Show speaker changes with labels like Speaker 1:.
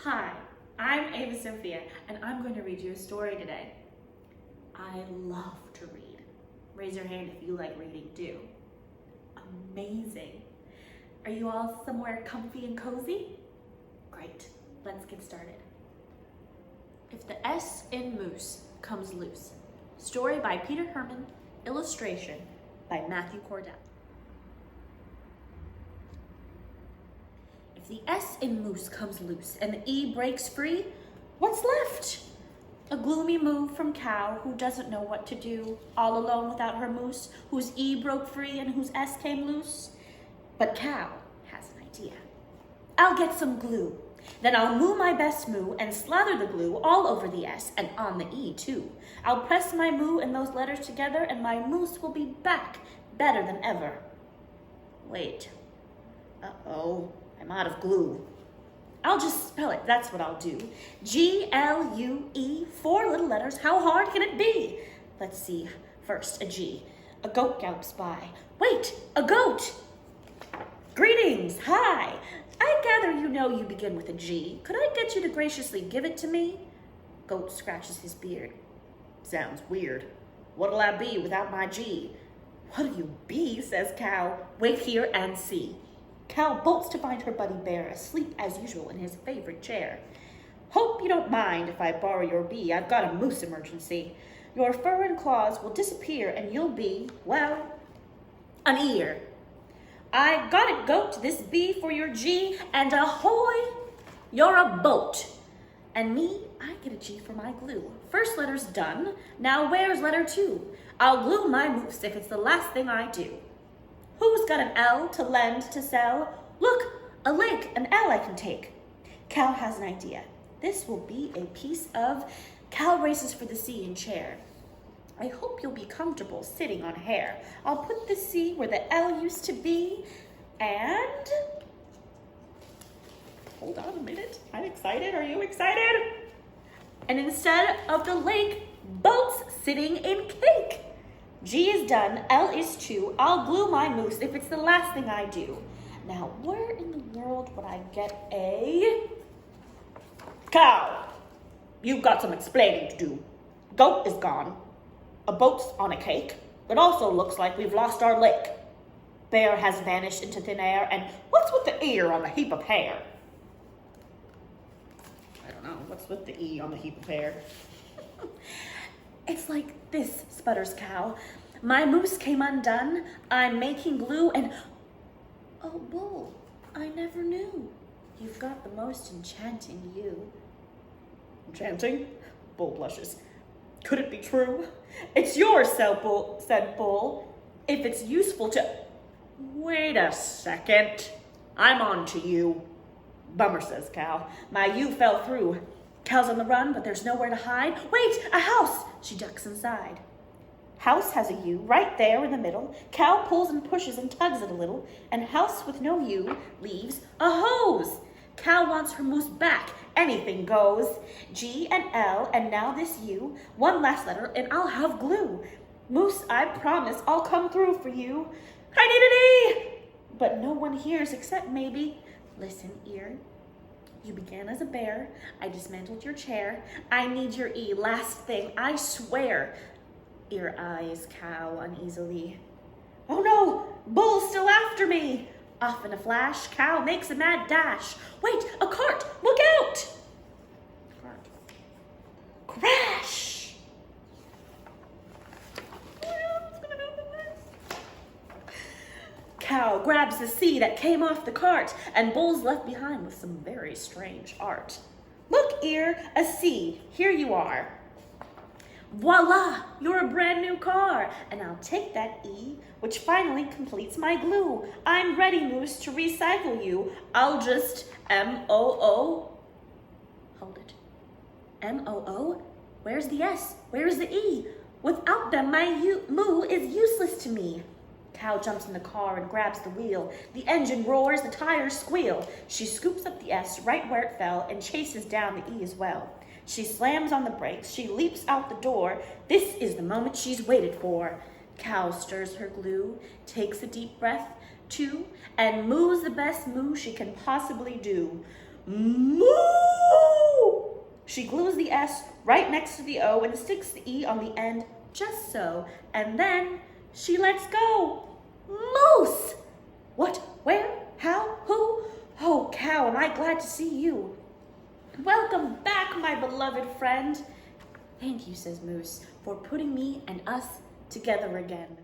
Speaker 1: Hi, I'm Ava Sofia, and I'm going to read you a story today. I love to read. Raise your hand if you like reading too. Amazing. Are you all somewhere comfy and cozy? Great, let's get started. If the S in moose comes loose. Story by Peter Herman, illustration by Matthew Cordell. If the S in moose comes loose and the E breaks free, what's left? A gloomy moo from cow who doesn't know what to do, all alone without her moose, whose E broke free and whose S came loose. But cow has an idea. I'll get some glue. Then I'll moo my best moo and slather the glue all over the S and on the E too. I'll press my moo and those letters together and my moose will be back better than ever. Wait. Uh-oh. I'm out of glue. I'll just spell it, that's what I'll do. G-L-U-E, 4 little letters, how hard can it be? Let's see, first a G. A goat gallops by. Wait, a goat! Greetings, hi. I gather you know you begin with a G. Could I get you to graciously give it to me? Goat scratches his beard. Sounds weird. What'll I be without my G? What'll you be, says Cow. Wait here and see. Cow bolts to find her buddy bear asleep as usual in his favorite chair. Hope you don't mind if I borrow your bee. I've got a moose emergency. Your fur and claws will disappear and you'll be, well, an ear. I got it, goat, this bee for your G, and ahoy, you're a boat. And me, I get a G for my glue. First letter's done. Now where's letter 2? I'll glue my moose if it's the last thing I do. Who's got an L to lend, to sell? Look, a lake, an L I can take. Cow has an idea. This will be a piece of... Cow races for the C in chair. I hope you'll be comfortable sitting on hair. I'll put the C where the L used to be, and... Hold on a minute. I'm excited. Are you excited? And instead of the lake, boats sitting in cake. G is done, L is 2, I'll glue my moose if it's the last thing I do. Now, where in the world would I get a... Cow, you've got some explaining to do. Goat is gone. A boat's on a cake. It also looks like we've lost our lake. Bear has vanished into thin air, and what's with the ear on the heap of hair? I don't know, what's with the E on the heap of hair? It's like this, sputters Cow. My moose came undone. I'm making glue and... Oh, Bull, I never knew. You've got the most enchanting you. Enchanting? Bull blushes. Could it be true? It's yours, said Bull. If it's useful to... Wait a second. I'm on to you. Bummer, says Cow. My U fell through. Cow's on the run, but there's nowhere to hide. Wait, a house! She ducks inside. House has a U right there in the middle. Cow pulls and pushes and tugs it a little, and house with no U leaves a hose. Cow wants her moose back. Anything goes. G and L, and now this U. One last letter, and I'll have glue. Moose, I promise I'll come through for you. I need an E! But no one hears except maybe, listen, ear. You began as a bear. I dismantled your chair. I need your E. Last thing, I swear. Ear eyes Cow uneasily. Oh no! Bull's still after me! Off in a flash, Cow makes a mad dash. Wait, a cart! Look out! Cart. Crash! Cow grabs the C that came off the cart, and Bull's left behind with some very strange art. Look, Ear, a C. Here you are. Voila, you're a brand new car, and I'll take that E, which finally completes my glue. I'm ready, Moose, to recycle you. I'll just M-O-O. Hold it. M-O-O? Where's the S? Where's the E? Without them, my moo is useless to me. Cow jumps in the car and grabs the wheel. The engine roars, the tires squeal. She scoops up the S right where it fell and chases down the E as well. She slams on the brakes. She leaps out the door. This is the moment she's waited for. Cow stirs her glue, takes a deep breath, 2, and moos the best moo she can possibly do. Moo! She glues the S right next to the O and sticks the E on the end, just so. And then she lets go. Moose! What? Where? How? Who? Oh, cow, am I glad to see you. Welcome back, my beloved friend. Thank you, says Moose, for putting me and us together again.